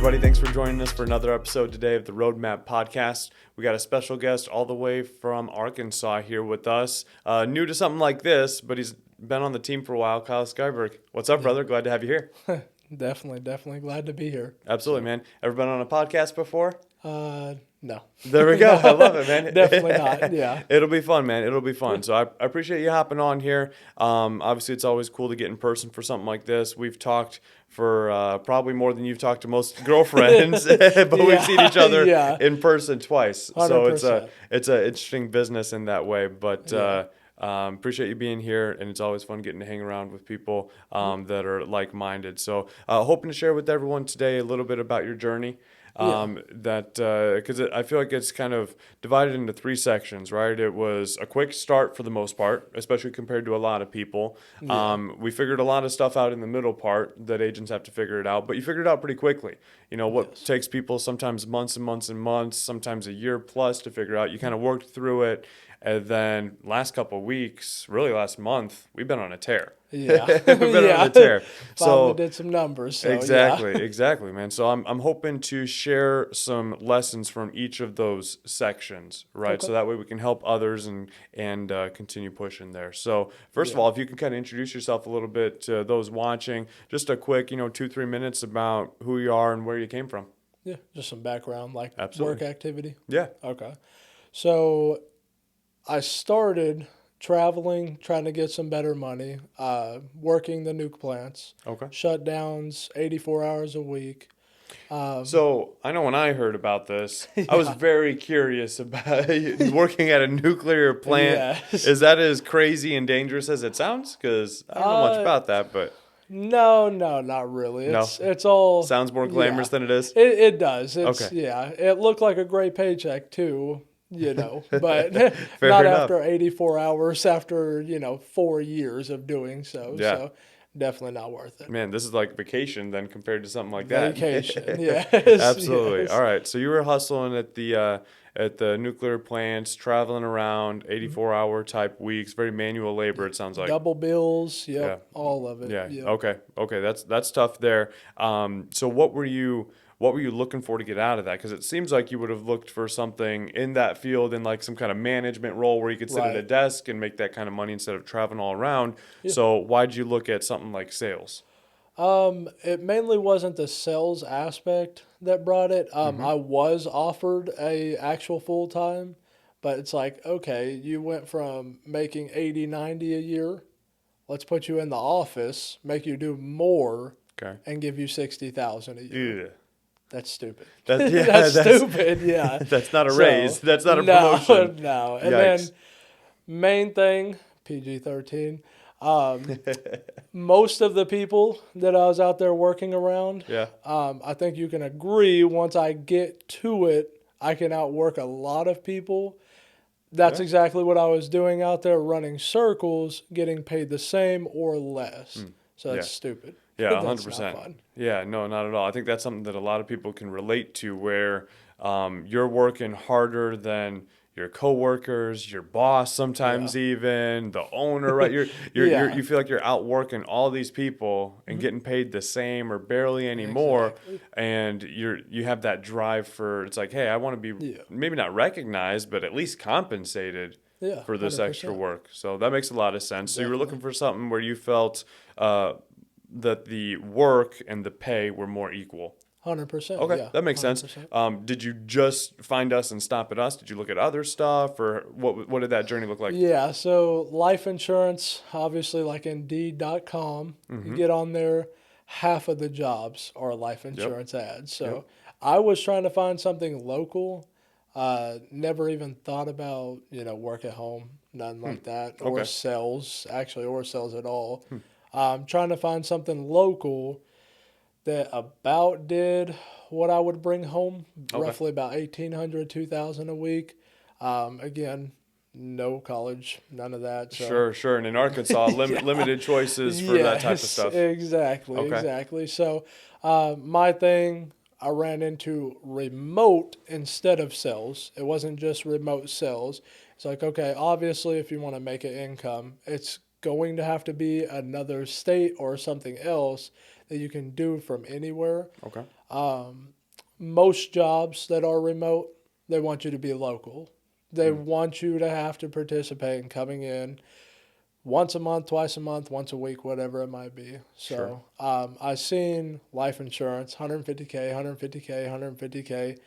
everybody. Thanks for joining us for another episode today of the RoadMap podcast. We got a special guest all the way from Arkansas here with us. New to something like this, but he's been on the team for a while, Kyle Skyberg. What's up, brother? Glad to have you here. Definitely glad to be here. Absolutely, man. Ever been on a podcast before? No. There we go. I love it, man. Definitely not, yeah. It'll be fun, man. It'll be fun. So I appreciate you hopping on here. Obviously, it's always cool to get in person for something like this. We've talked for probably more than you've talked to most girlfriends, but we've seen each other in person twice. 100%. So it's an interesting business in that way. But appreciate you being here, and it's always fun getting to hang around with people that are like-minded. So hoping to share with everyone today a little bit about your journey. Because I feel like it's kind of divided into three sections, right? It was a quick start for the most part, especially compared to a lot of people. We figured a lot of stuff out in the middle part that agents have to figure it out, but you figured it out pretty quickly. You know, what takes people sometimes months and months and months, sometimes a year plus to figure out. You kind of worked through it. And then last couple of weeks, really last month, we've been on a tear. Yeah. We've been on a tear. Finally did some numbers. So, Exactly, man. So I'm hoping to share some lessons from each of those sections, right? Okay. So that way we can help others and continue pushing there. So first of all, if you can kind of introduce yourself a little bit to those watching, just a quick, 2-3 minutes about who you are and where you came from. Yeah, just some background, like Absolutely. work activity. Yeah. Okay. So I started traveling, trying to get some better money, working the nuke plants. Okay. Shutdowns, 84 hours a week. So I know when I heard about this, I was very curious about working at a nuclear plant. Yes. Is that as crazy and dangerous as it sounds? Because I don't know much about that, but No, not really. No? It's all sounds more glamorous than it is. It does. It's Okay. It looked like a great paycheck too, but Fair not enough. after 84 hours after, 4 years of doing so. Yeah. So definitely not worth it. Man, this is like vacation then compared to something like that. Vacation. Yes. Absolutely. Yes. All right. So you were hustling at the nuclear plants, traveling around 84-hour type weeks, very manual labor. It sounds like. Double bills. Yep. All of it. Yeah. Yep. Okay. That's tough there. So what were you looking for to get out of that? Because it seems like you would have looked for something in that field in like some kind of management role where you could sit at a Right. desk and make that kind of money instead of traveling all around. Yeah. So why'd you look at something like sales? It mainly wasn't the sales aspect that brought it. I was offered a actual full time, but it's like, okay, you went from making 80, 90 a year. Let's put you in the office, make you do more, Okay. and give you 60,000 a year. Yeah. That's stupid. That's Stupid. Yeah. That's not a So, raise. That's not a promotion. No. And Yikes. then main thing, PG-13. Most of the people that I was out there working around, Yeah. I think you can agree once I get to it, I can outwork a lot of people. That's exactly what I was doing out there, running circles, getting paid the same or less. So that's stupid. Yeah, That's 100%. not fun. Yeah, no, not at all. I think that's something that a lot of people can relate to where you're working harder than your coworkers, your boss, sometimes even the owner, right? You feel like you're outworking all these people and getting paid the same or barely any more, and you have that drive for it's like, hey, I want to be maybe not recognized, but at least compensated for this 100%. extra work. So that makes a lot of sense. So you were looking for something where you felt that the work and the pay were more equal. 100%. Okay, yeah, that makes 100%. sense. Did you just find us and stop at us? Did you look at other stuff, or what did that journey look like? Yeah, so life insurance, obviously like Indeed.com, you get on there, half of the jobs are life insurance ads. So I was trying to find something local, never even thought about, work at home, nothing like that, or sales at all. Trying to find something local that about did what I would bring home, roughly about $1,800, $2,000 a week. Again, no college, none of that. So. Sure. And in Arkansas, limited choices for that type of stuff. Exactly. So my thing, I ran into remote instead of sales. It wasn't just remote sales. It's like, okay, obviously if you want to make an income, it's going to have to be another state or something else that you can do from anywhere. Okay. most jobs that are remote, they want you to be local. They Mm. want you to have to participate in coming in once a month, twice a month, once a week, whatever it might be. Sure. So I've seen life insurance, 150K, 150K, 150K.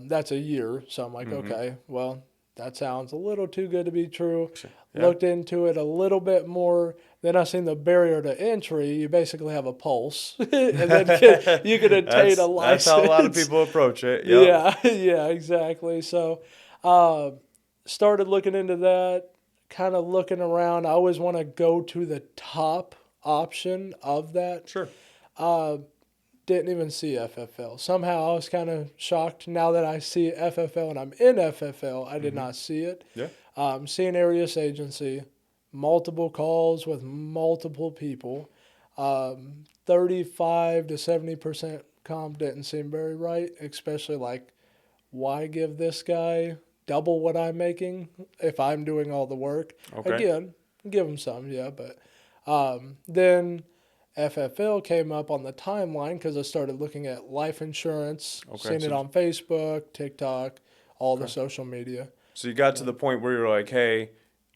That's a year. So I'm like, Mm-hmm. okay, well, that sounds a little too good to be true. Yeah. Looked into it a little bit more. Then I seen the barrier to entry. You basically have a pulse, and then you can obtain a That's how a lot of license. people approach it. Yep. Yeah, yeah, exactly. So, uh, started looking into that, kind of looking around. I always want to go to the top option of that. Sure. Uh, didn't even see FFL. Somehow I was kind of shocked now that I see FFL and I'm in FFL. I did Mm-hmm. not see it. Yeah. Seeing Arius Agency, multiple calls with multiple people. 35 to 70% comp didn't seem very right, especially like, why give this guy double what I'm making if I'm doing all the work? Okay. Again, give him some, yeah, but then FFL came up on the timeline because I started looking at life insurance, Okay. seeing it on Facebook, TikTok, all the Okay. social media. So you got to So, the point where you're like, hey,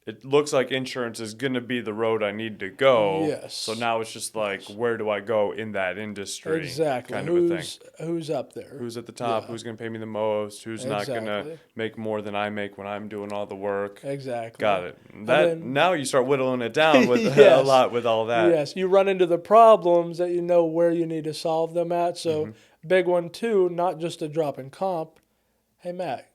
it looks like insurance is going to be the road I need to go. So yes, now it's just like, yes, where do I go in that industry exactly. kind of a thing? Who's up there? Who's at the top? Yeah, Who's going to pay me the most? Who's not going to exactly, make more than I make when I'm doing all the work? exactly. Got it. And That then now you start whittling it down with a yes, lot with all that. yes, you run into the problems that you know where you need to solve them at. So Mm-hmm. big one too, not just a drop in comp. Hey Matt,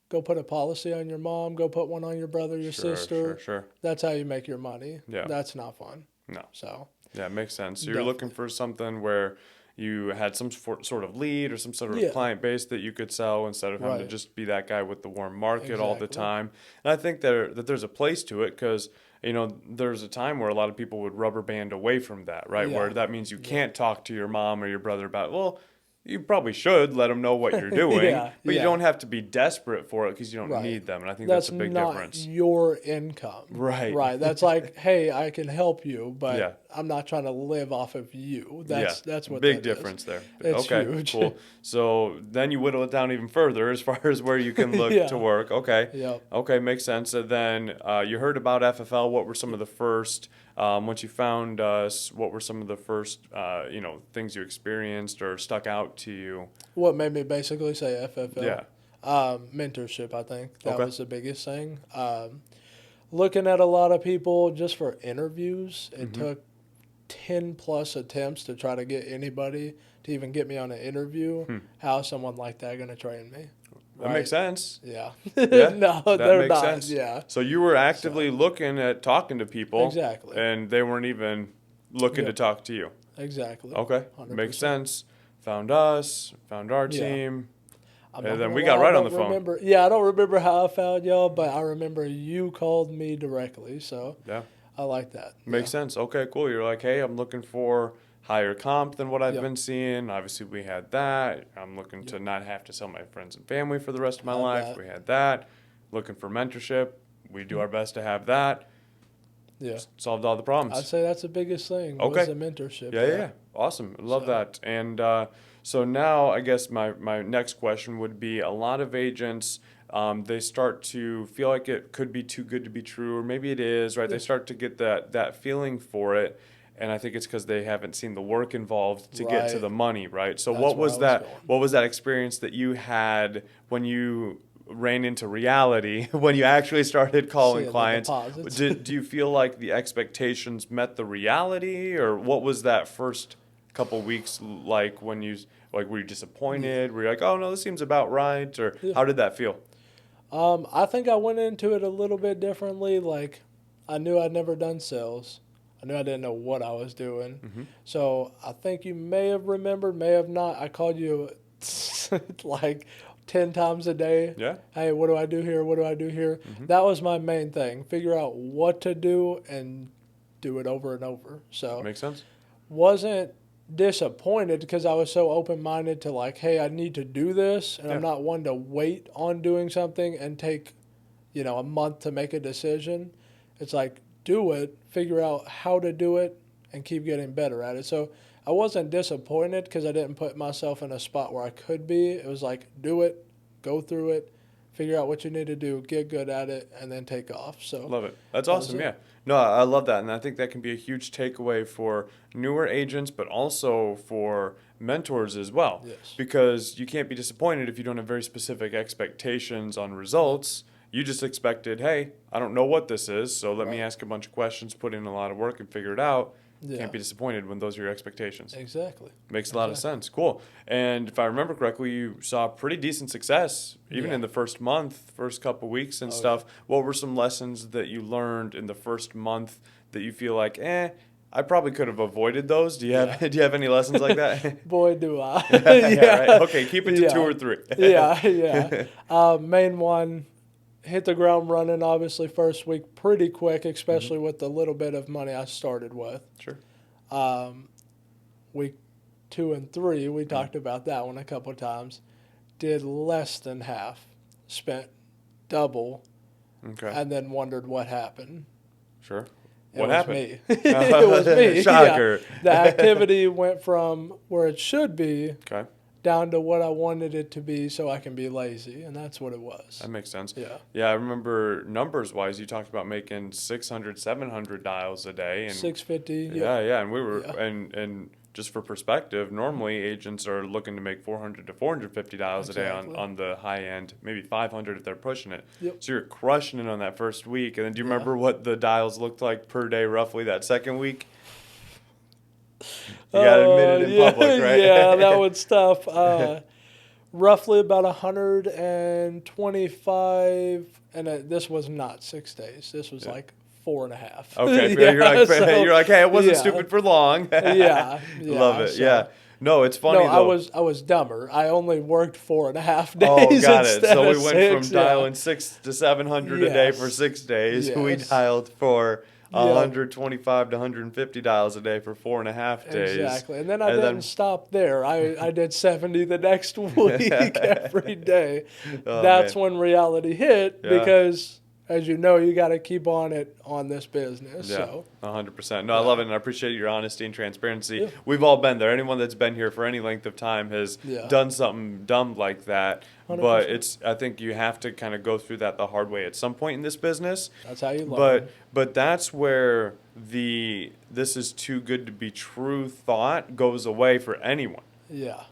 go put a policy on your mom. Go put one on your brother, your Sure, sure, sister. sure. That's how you make your money. Yeah. That's not fun. No. So Yeah, it makes sense. So you're looking definitely, for something where you had some sort of lead or some sort of yeah, client base that you could sell instead of having to right, just be that guy with the warm market all the exactly. time. And I think that there's a place to it because there's a time where a lot of people would rubber band away from that, right? Yeah, Where that means you yeah, can't talk to your mom or your brother about, well, you probably should let them know what you're doing, yeah, but you yeah. don't have to be desperate for it because you don't Right. need them. And I think that's That's a big not difference. your income. Right. Right. That's like, hey, I can help you, Yeah. but I'm not trying to live off of you. Yeah, That's what big that is. difference there. It's Okay, huge. cool. So then you whittle it down even further as far as where you can look to Yeah. work. Okay, Yep. okay, makes sense. And then you heard about FFL. What were some of the first, once you found us, what were some of the first, things you experienced or stuck out to you? What made me basically say Yeah. FFL? Mentorship, I think. That Okay. was the biggest thing. Looking at a lot of people just for interviews, it Mm-hmm. took 10 plus attempts to try to get anybody to even get me on an interview. Hmm. How is someone like that going to train me? That makes Right? sense. Yeah. Yeah, No, that they're makes not. sense. Yeah. So you were So, actively looking at talking to people, exactly. and they weren't even looking to Yep. talk to you. Exactly. Okay, makes 100%. sense. Found us, found our Yeah. team, I'm not and going then to we got lie. I right on don't the phone. remember. Yeah, I don't remember how I found y'all, but I remember you called me directly. So Yeah, I like that. makes Yeah. sense. Okay, cool. You're like, hey, I'm looking for higher comp than what I've Yep. been seeing. Obviously, we had that. I'm looking to Yep. not have to sell my friends and family for the rest of my Had life. that. We had that. Looking for mentorship. We do Mhm. our best to have that. Yeah. Solved all the I'd problems. say that's the biggest thing was Okay. the mentorship. Yeah, yeah, Yeah. yeah. Awesome. I love So, that. And so now I guess my next question would be a lot of agents, they start to feel like it could be too good to be true, or maybe it is, right? They yeah. start to get that feeling for it. And I think it's because they haven't seen the work involved to get to Right. the money, right? So That's what where I was was that? going. What was that experience that you had when you ran into reality when you actually started calling Seeing the clients? deposits. Do you feel like the expectations met the reality, or what was that first couple weeks like when you like were you Yeah. disappointed? Were you like, oh no, this seems about right, or Yeah. how did that feel? I think I went into it a little bit differently. Like, I knew I'd never done sales. I knew I didn't know what I was doing. Mm-hmm. So I think you may have remembered, may have not. I called you like 10 times a day. Yeah. Hey, what do I do here? What do I do here? Mm-hmm. That was my main thing. Figure out what to do and do it over and over. So Makes sense. wasn't disappointed because I was so open minded to like, hey, I need to do this, and I'm Yeah. not one to wait on doing something and take, a month to make a decision. It's like do it, figure out how to do it, and keep getting better at it. So I wasn't disappointed because I didn't put myself in a spot where I could be. It was like, do it, go through it, figure out what you need to do, get good at it, and then take off. So Love it. That's that was awesome. it. Yeah. No, I love that. And I think that can be a huge takeaway for newer agents, but also for mentors as well. Yes. Because you can't be disappointed if you don't have very specific expectations on results. You just expected, hey, I don't know what this is, so let me Right. ask a bunch of questions, put in a lot of work, and figure it out. Yeah. Can't be disappointed when those are your expectations. Exactly. Makes a lot of sense. Cool. And if I remember correctly, you saw pretty decent success even Yeah. in the first month, first couple weeks and Oh, stuff. What were some lessons that you learned in the first month that you feel like, I probably could have avoided those? Do you have Yeah. do you have any lessons like that? Boy, do I. Yeah, right. Okay, keep it to two Yeah. or three. Yeah, yeah. Main one, hit the ground running, obviously, first week pretty quick, especially with the little bit of money I started with. Sure. Week 2 and 3, we talked about that one a couple of times. Did less than half, spent double, Okay. and then wondered what happened. Sure. It What was happened? me. It was me. Shocker. Yeah. The activity went from where it should be Okay. down to what I wanted it to be so I can be lazy, and that's what it was. That makes sense. Yeah. Yeah, I remember numbers wise, you talked about making 600, 700 dials a day. And 650. yeah, and we were, Yeah. and just for perspective, normally agents are looking to make 400 to 450 dials a day Exactly. on the high end, maybe 500 if they're pushing it. Yep. So you're crushing it on that first week. And then do you Yeah. remember what the dials looked like per day roughly that second week? You got to admit it in yeah, public, right? Yeah, that was tough. Roughly about 125, and this was not 6 days. This was like 4.5. Okay, Yeah, you're like, hey, I wasn't yeah. stupid for long. Yeah, Love it. so- Yeah. No, it's funny No, though. I was dumber. I only worked 4.5 days. Oh, got it. instead So we of went 6, from dialing 6 to 700 a day for Yes. 6 days. We Yes. dialed for Yep. 125 to 150 dials a day for 4.5 days. Exactly. And then I And didn't then- stop there. I did 70 the next week every day. Oh, That's man. when reality hit Yeah. because, as you know, you got to keep on it on this business. Yeah, So, 100%. No, I love it, and I appreciate your honesty and transparency. Yeah. We've all been there. Anyone that's been here for any length of time has Yeah. done something dumb like that. 100%. But I think you have to kind of go through that the hard way at some point in this business. that's how you learn. But that's where the "this is too good to be true" thought goes away for anyone. Yeah.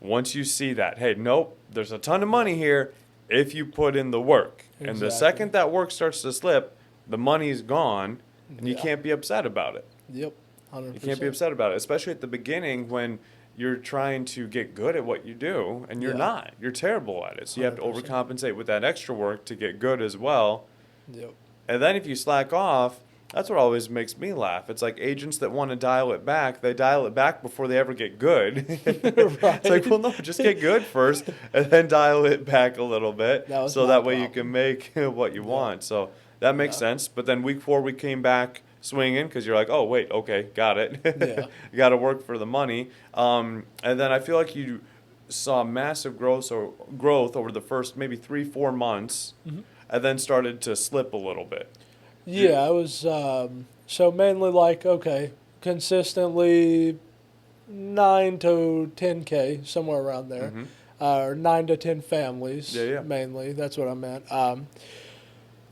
Once you see that, hey, nope, there's a ton of money here if you put in the work. And the Exactly. second that work starts to slip, the money's gone, and you Yeah. can't be upset about it. Yep. 100%. You can't be upset about it, especially at the beginning when you're trying to get good at what you do and you're Yeah. not. You're terrible at it. So you have to 100%. overcompensate with that extra work to get good as well. Yep. And then if you slack off, that's what always makes me laugh. It's like agents that want to dial it back, they dial it back before they ever get good. It's like, well, no, just get good first and then dial it back a little bit That was so my that way you problem. can make what you Yeah. want. So that makes Yeah. sense. But then week 4, we came back swinging because you're like, oh, wait, okay, got it. Yeah. You got to work for the money. And then I feel like you saw massive growth over the first maybe 3-4 months Mm-hmm. and then started to slip a little bit. Yeah, I was so mainly like okay, consistently 9 to 10K somewhere around there, or 9 to 10 families. Yeah. Mainly, that's what I meant.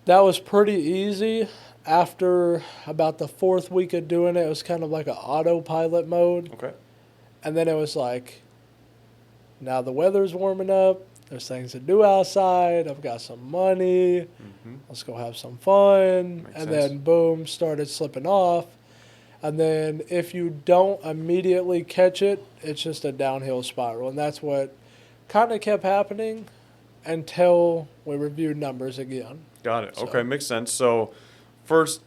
That was pretty easy. After about the 4th week of doing it, it was kind of like an autopilot mode, Okay. and then it was like, now the weather's warming up. There's things to do outside. I've got some money. Mm-hmm. Let's go have some fun. Makes and sense. then boom, started slipping off. And then if you don't immediately catch it, it's just a downhill spiral. And that's what kind of kept happening until we reviewed numbers again. Got it. So- Okay, makes sense. So, first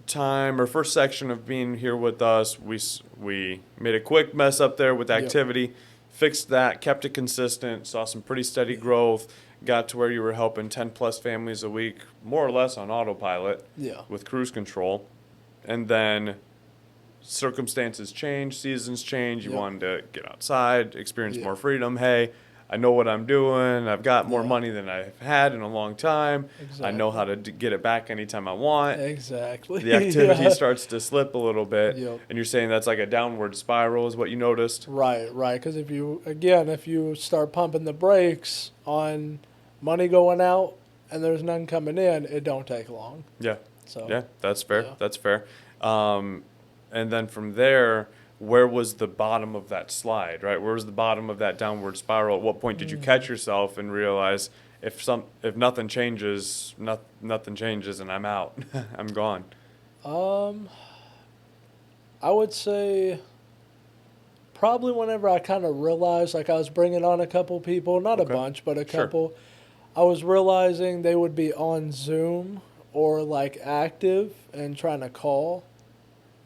time or first section of being here with us, we made a quick mess up there with Yep. activity, fixed that, kept it consistent, saw some pretty steady growth, got to where you were helping 10 plus families a week, more or less on autopilot Yeah. with cruise control, and then circumstances change, seasons change. You Yep. wanted to get outside, experience Yeah. more freedom. Hey, I know what I'm doing. I've got more Yeah. money than I've had in a long time. I know how Exactly. to get it back anytime I want. Exactly. The activity Yeah. starts to slip a little bit, Yep. and you're saying that's like a downward spiral is what you noticed. Right, right. Because if you start pumping the brakes on money going out and there's none coming in, it don't take long. Yeah, So, yeah, that's fair. yeah. That's fair. Um, and then from there, where was the bottom of that slide? Right, where was the bottom of that downward spiral? At what point did you catch yourself and realize if nothing changes, nothing changes, and I'm out, I'm gone. Um, I would say probably whenever I kind of realized, like I was bringing on a couple people, not a Okay, bunch, but a sure. couple. I was realizing they would be on Zoom or like active and trying to call,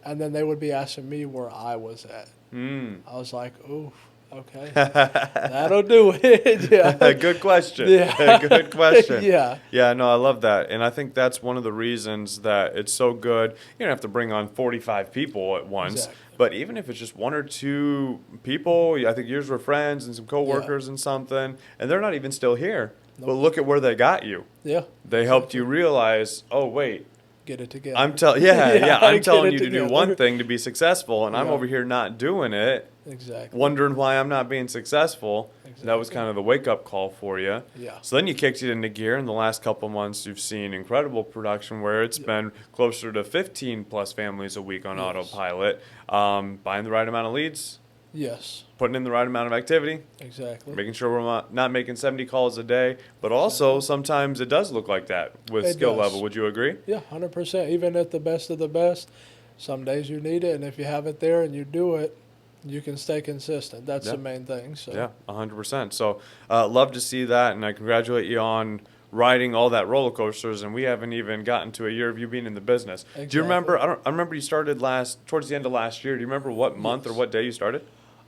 and then they would be asking me where I was at. Hmm. I was like, ooh, okay, that'll do it. Yeah, Good question. yeah, Good question. yeah, Yeah, no, I love that. And I think that's one of the reasons that it's so good. You don't have to bring on 45 people at once, exactly. but even if it's just one or two people, I think yours were friends and some Yeah, coworkers and something, and they're not even still here. But nope. look at where they got you. Yeah, They helped you exactly. realize, oh, wait, Get it together. yeah, Yeah, I'm get telling it you to do one together. thing to be successful, and I'm Yeah, over here not doing it, exactly, wondering why I'm not being successful. That was exactly. kind of the wake up call for you. Yeah. So then you kicked it into gear. In the last couple months, you've seen incredible production where it's Yep. been closer to 15 plus families a week on Yes. autopilot, buying the right amount of leads, Yes. putting in the right amount of activity, Exactly. making sure we're not making 70 calls a day. But also, Exactly. sometimes it does look like that with It skill level. does. Would you agree? Yeah, 100%. Even at the best of the best, some days you need it, and if you have it there and you do it, you can stay consistent. That's Yeah. the main thing. So, Yeah, 100%. So, love to see that, and I congratulate you on riding all that roller coasters. And we haven't even gotten to a year of you being in the business. Do you exactly. remember? I remember you started towards the end of last year. Do you remember what month or Yes. what day you started?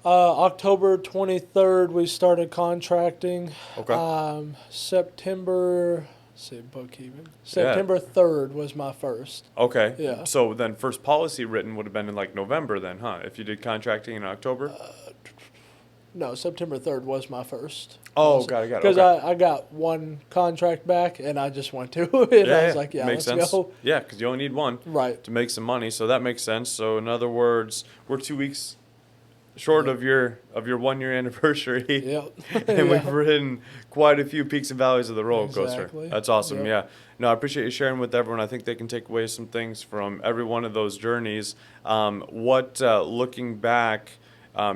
October 23rd, we started contracting. Okay. September, let's see, bookkeeping. Yeah. September 3rd was my first. Okay. Yeah. So then, first policy written would have been in like November, then, huh? If you did contracting in October. No, September 3rd was my first Oh, policy. got it. Got it. Because Okay. I got one contract back and I just went to it. Yeah, I was yeah, like, yeah, makes let's sense. go. Yeah, because you only need one Right. to make some money, so that makes sense. So in other words, we're 2 weeks short Yep. of your 1 year anniversary, Yep. and we've Yeah. ridden quite a few peaks and valleys of the roller coaster. Exactly. That's awesome. Yep. Yeah. No, I appreciate you sharing with everyone. I think they can take away some things from every one of those journeys. Looking back,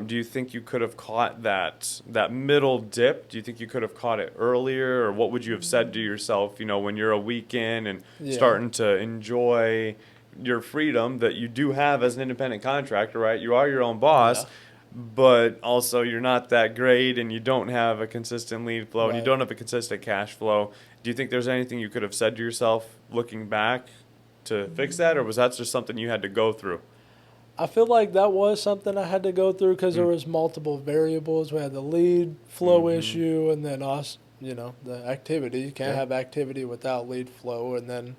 do you think you could have caught that middle dip? Do you think you could have caught it earlier, or what would you have said to yourself? You know, when you're a week in and Yeah. starting to enjoy your freedom that you do have as an independent contractor, right? You are your own boss, Yeah. but also you're not that great and you don't have a consistent lead flow and you Right. don't have a consistent cash flow. Do you think there's anything you could have said to yourself looking back to fix that, or was that just something you had to go through? I feel like that was something I had to go through because there Mm. was multiple variables. We had the lead flow Mm-hmm. issue and then us, the activity. You can't Yeah. have activity without lead flow and then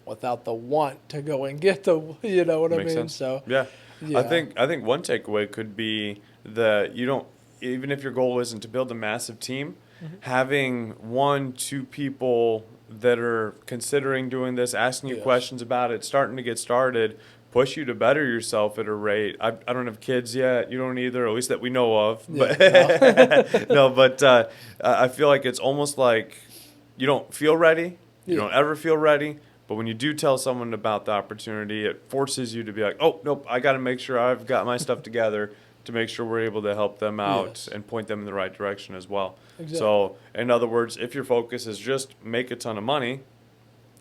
without the want to go and get the, you know what I Makes mean? sense. So, Yeah. yeah. I think one takeaway could be that you don't, even if your goal isn't to build a massive team, Mhm. having one, two people that are considering doing this, asking you Yes. questions about it, starting to get started, push you to better yourself at a rate. I don't have kids yet. You don't either, at least that we know of. Yeah. But No. no, but I feel like it's almost like you don't feel ready. You Yeah. don't ever feel ready. But when you do tell someone about the opportunity, it forces you to be like, oh, nope, I got to make sure I've got my stuff together to make sure we're able to help them out Yes. and point them in the right direction as well. Exactly. So, in other words, if your focus is just make a ton of money,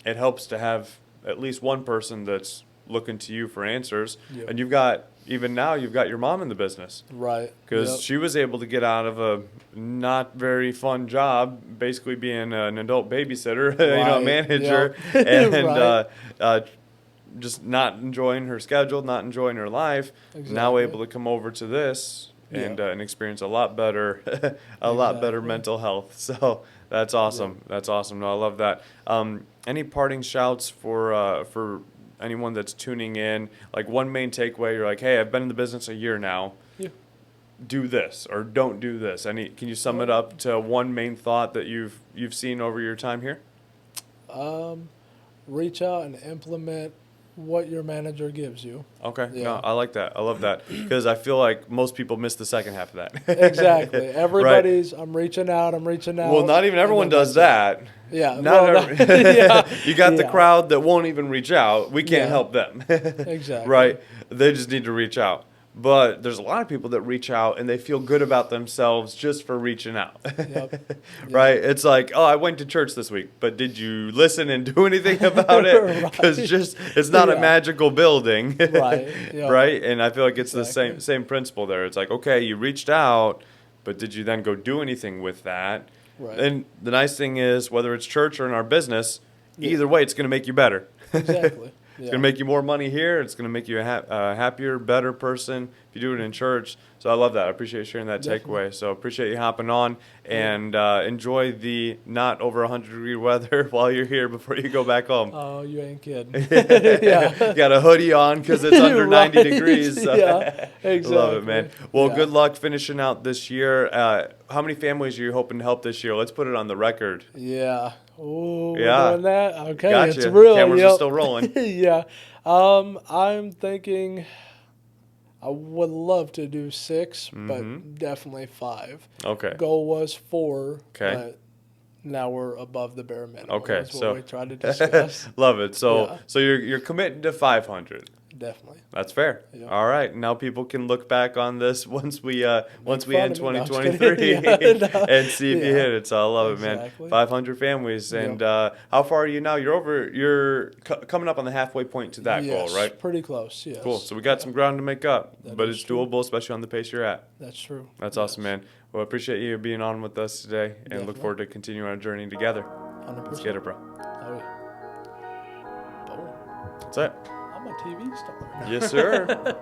it helps to have at least one person that's looking to you for answers. Yep. And you've got your mom in the business Right. because Yep. she was able to get out of a not very fun job, basically being an adult babysitter, a Right. manager, Yep. and Right. just not enjoying her schedule, not enjoying her life. Now Exactly. able to come over to this Yeah. and experience a lot better, a lot better Exactly. mental health. So that's awesome. Yep. That's awesome. No, I love that. Any parting shouts for anyone that's tuning in? Like one main takeaway, you're like, hey, I've been in the business a year now. Yeah. do this or don't do this? Can you sum it up to one main thought that you've seen over your time here? Reach out and implement what your manager gives you. Okay, Yeah. no, I like that. I love that because I feel like most people miss the second half of that. Exactly. Right. Everybody's, I'm reaching out. Well, not even and everyone then does that's that. it. Yeah. Not well, yeah. You got the Yeah. crowd that won't even reach out. We can't Yeah. help them. Exactly. Right? They just need to reach out. But there's a lot of people that reach out and they feel good about themselves just for reaching out. Yep. Right? It's like, oh, I went to church this week, but did you listen and do anything about it? Right. Because it's not a Yeah. magical building. Right. Yep. Right? And I feel like it's the Exactly. same principle there. It's like, okay, you reached out, but did you then go do anything with that? Right. And the nice thing is, whether it's church or in our business, Yeah. either way, it's going to make you better. Exactly. It's going to make you more money here. It's going to make you a happier, better person if you do it in church. So I love that. I appreciate you sharing that Definitely. takeaway. So appreciate you hopping on and enjoy the not over 100-degree weather while you're here before you go back home. Oh, you ain't kidding. Yeah. Got a hoodie on because it's under 90 Right. degrees. So. Yeah. Exactly. Love it, man. Well, Yeah. good luck finishing out this year. How many families are you hoping to help this year? Let's put it on the record. Yeah. Oh, Yeah. we're doing that? Okay. Gotcha. It's real. Cameras are Yep. still rolling. Yeah. I'm thinking I would love to do 6, but definitely 5. Okay. Goal was 4. Okay. But now we're above the bare minimum. Okay, That's so- what we tried to discuss. Love it. So Yeah. so you're committing to 500. Definitely. That's fair. Yeah. All right. Now people can look back on this once we end fun of me. No, I'm just 2023 kidding. Yeah, no. and see if you Yeah. hit it. So I love it, man. Exactly. 500 families. And how far are you now? You're coming up on the halfway point to that Yes, goal, right? Pretty close, yes. Cool. So we got some ground to make up, That but is it's true. doable, especially on the pace you're at. That's true. That's awesome, man. Well, I appreciate you being on with us today and look Definitely. forward to continuing our journey together. 100%. Let's get it, bro. Oh, yeah. Boom. That's it. I'm a TV star. Yes, sir.